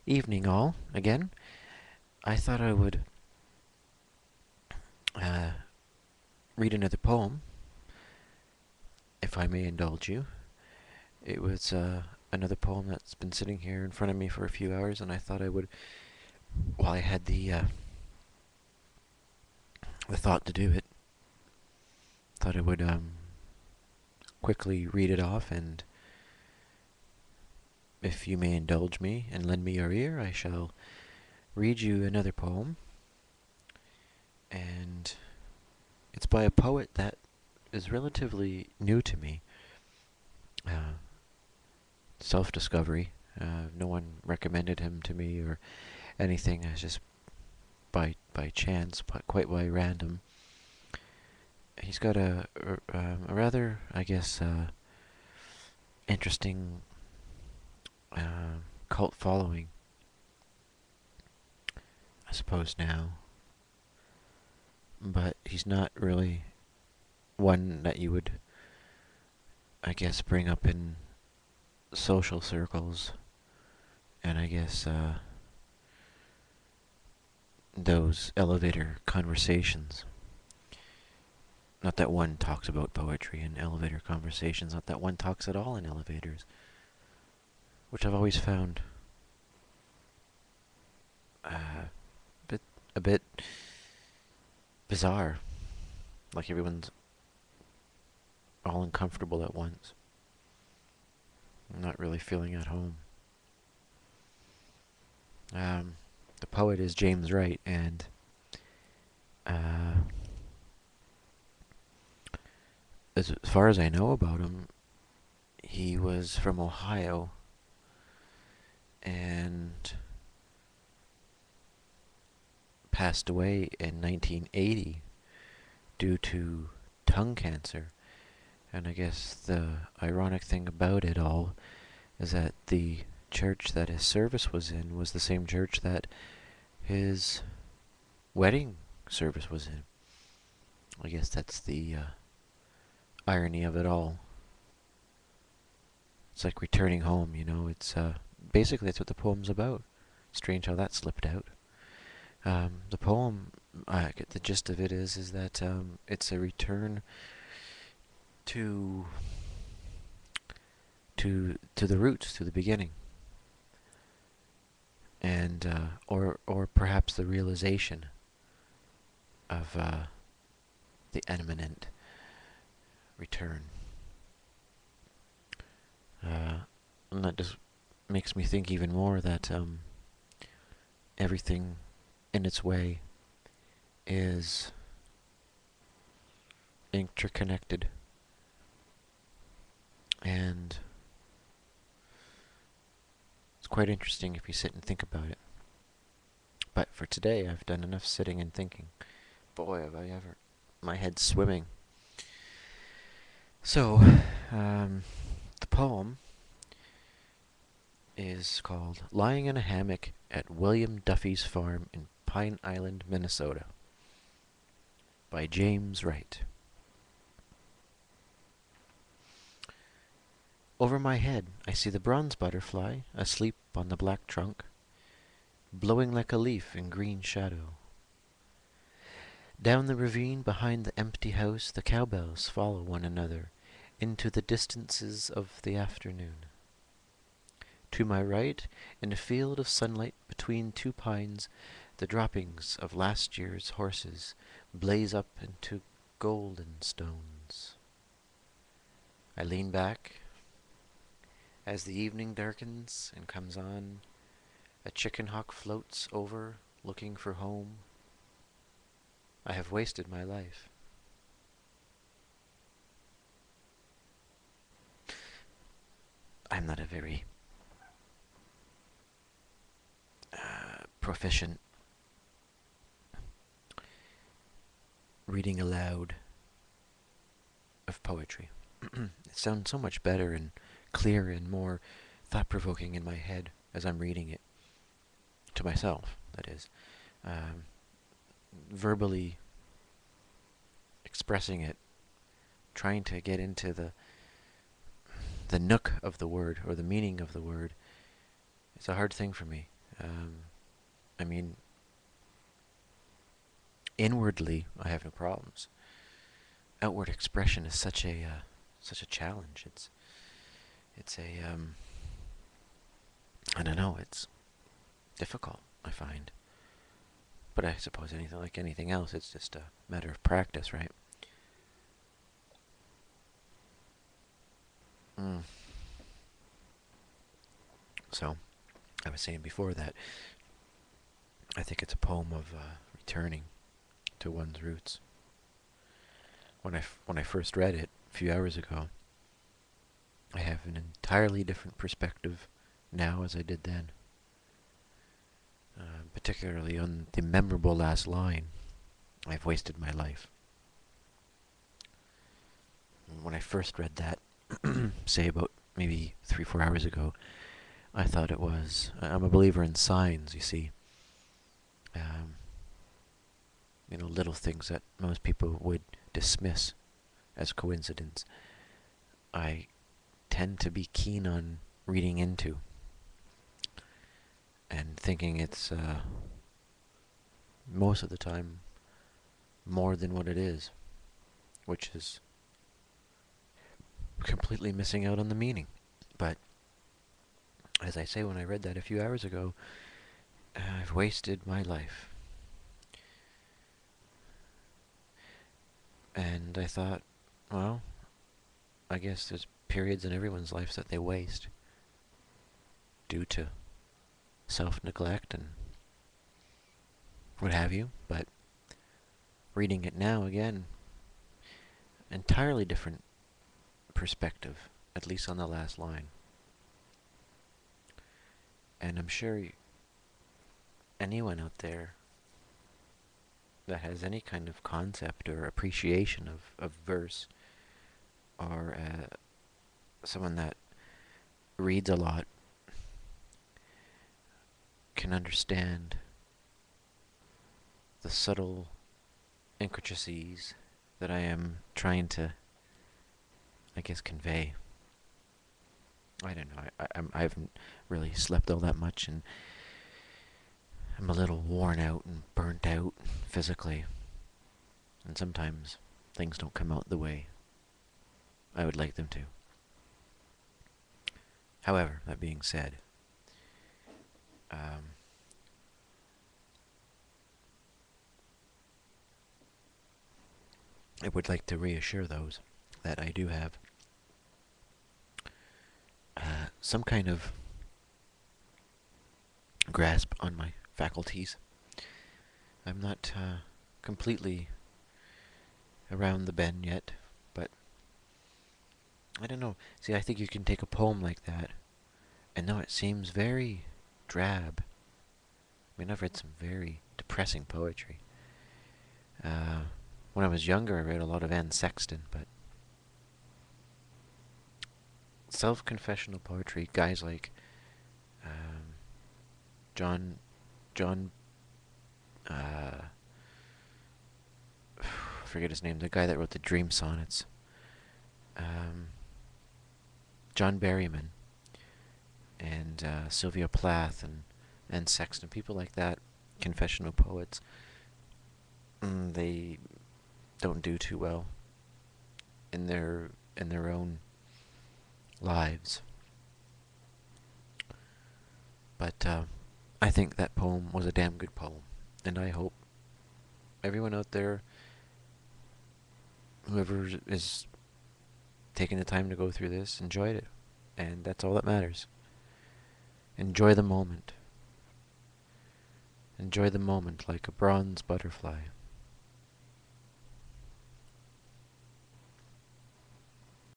Evening, all, again. I thought I would uh, read another poem, if I may indulge you. It was another poem that's been sitting here in front of me for a few hours, and I thought I would, while I had the thought to do it, thought I would quickly read it off, and if you may indulge me and lend me your ear, I shall read you another poem, and it's by a poet that is relatively new to me. Uh, Self-discovery. No one recommended him to me or anything. It's just by chance, quite by random. He's got a rather, I guess, interesting cult following, I suppose now. But he's not really one that you would, I guess, bring up in social circles, and I guess those elevator conversations. Not that one talks about poetry in elevator conversations, not that one talks at all in elevators, which I've always found bit a bit bizarre. Like everyone's all uncomfortable at once. I'm not really feeling at home. Um, the poet is James Wright, and uh, as far as I know about him, he was from Ohio and passed away in 1980 due to tongue cancer. And I guess the ironic thing about it all is that the church that his service was in was the same church that his wedding service was in. I guess that's the irony of it all. It's like returning home, you know. It's basically that's what the poem's about. Strange how that slipped out. The poem, I get the gist of it is that it's a return to to the roots, to the beginning, and or perhaps the realization of the imminent return. And that just makes me think even more that everything in its way is interconnected, and it's quite interesting if you sit and think about it. But for today, I've done enough sitting and thinking. Boy, have I ever. My head's swimming. So, the poem is called Lying in a Hammock at William Duffy's Farm in Pine Island, Minnesota, by James Wright. Over my head I see the bronze butterfly asleep on the black trunk, blowing like a leaf in green shadow. Down the ravine behind the empty house the cowbells follow one another into the distances of the afternoon. To my right, in a field of sunlight between two pines, the droppings of last year's horses blaze up into golden stones. I lean back. As the evening darkens and comes on, a chicken hawk floats over, looking for home. I have wasted my life. I'm not a very proficient reading aloud of poetry. It sounds so much better and clearer and more thought-provoking in my head as I'm reading it to myself, that is. Um, Verbally expressing it, trying to get into the nook of the word or the meaning of the word, it's a hard thing for me. I mean, inwardly, I have no problems. Outward expression is such a challenge. It's a I don't know. It's difficult, I find. But I suppose anything like anything else, it's just a matter of practice, right? Mm. So, I was saying before that I think it's a poem of returning to one's roots. When I first read it a few hours ago, I have an entirely different perspective now as I did then. Particularly on the memorable last line, I've wasted my life. When I first read that, say about maybe 3, 4 hours ago, I thought it was. I'm a believer in signs, you see. Um, little things that most people would dismiss as coincidence. I tend to be keen on reading into and thinking it's most of the time more than what it is, which is completely missing out on the meaning. But as I say, when I read that a few hours ago, I've wasted my life. And I thought, well, I guess there's periods in everyone's life that they waste due to self-neglect and what have you. But reading it now again, entirely different perspective, at least on the last line. And I'm sure anyone out there that has any kind of concept or appreciation of verse, or someone that reads a lot, can understand the subtle intricacies that I am trying to, I guess, convey. I don't know. I haven't really slept all that much, and I'm a little worn out and burnt out physically. And sometimes things don't come out the way I would like them to. However, that being said, I would like to reassure those that I do have some kind of grasp on my faculties. I'm not completely around the bend yet, but I don't know. See, I think you can take a poem like that, and though it seems very drab, I mean, I've read some very depressing poetry. When I was younger, I read a lot of Anne Sexton, but self-confessional poetry, guys like John, John, I forget his name, the guy that wrote the Dream Sonnets, John Berryman, and Sylvia Plath, and Sexton, people like that, confessional poets, they don't do too well in their own lives. But I think that poem was a damn good poem, and I hope everyone out there, whoever is taking the time to go through this, enjoyed it, and that's all that matters. Enjoy the moment. Enjoy the moment like a bronze butterfly.